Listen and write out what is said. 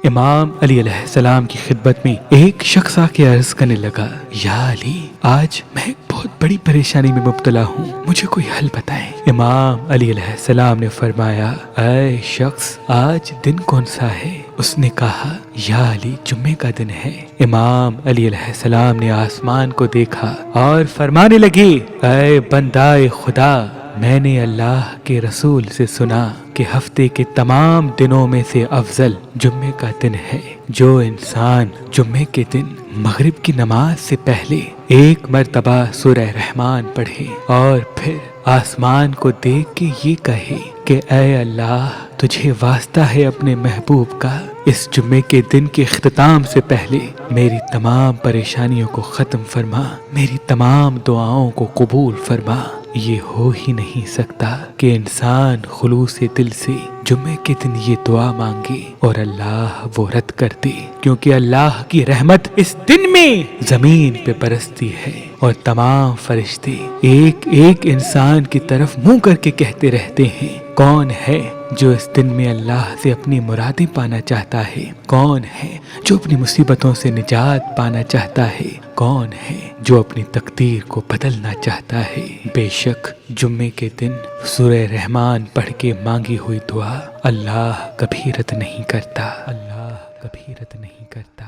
امام علی علیہ السلام کی خدمت میں ایک شخص آ کے عرض کرنے لگا، یا علی، آج میں ایک بہت بڑی پریشانی میں مبتلا ہوں، مجھے کوئی حل بتائیں۔ امام علی علیہ السلام نے فرمایا، اے شخص، آج دن کون سا ہے؟ اس نے کہا، یا علی، جمعے کا دن ہے۔ امام علی علیہ السلام نے آسمان کو دیکھا اور فرمانے لگے، اے بندائے خدا، میں نے اللہ کے رسول سے سنا کہ ہفتے کے تمام دنوں میں سے افضل جمعے کا دن ہے۔ جو انسان جمعے کے دن مغرب کی نماز سے پہلے ایک مرتبہ سورہ رحمان پڑھے اور پھر آسمان کو دیکھ کے یہ کہے کہ اے اللہ، تجھے واسطہ ہے اپنے محبوب کا، اس جمعے کے دن کے اختتام سے پہلے میری تمام پریشانیوں کو ختم فرما، میری تمام دعاؤں کو قبول فرما۔ یہ ہو ہی نہیں سکتا کہ انسان خلوص دل سے جمعے کے دن یہ دعا مانگے اور اللہ وہ رد کر دے، کیونکہ اللہ کی رحمت اس دن میں زمین پہ برستی ہے اور تمام فرشتے ایک ایک انسان کی طرف منہ کر کے کہتے رہتے ہیں، کون ہے جو اس دن میں اللہ سے اپنی مرادیں پانا چاہتا ہے؟ کون ہے جو اپنی مصیبتوں سے نجات پانا چاہتا ہے؟ کون ہے جو اپنی تقدیر کو بدلنا چاہتا ہے؟ بے شک جمعے کے دن سورہ رحمان پڑھ کے مانگی ہوئی دعا اللہ کبھی رد نہیں کرتا، اللہ کبھی رد نہیں کرتا۔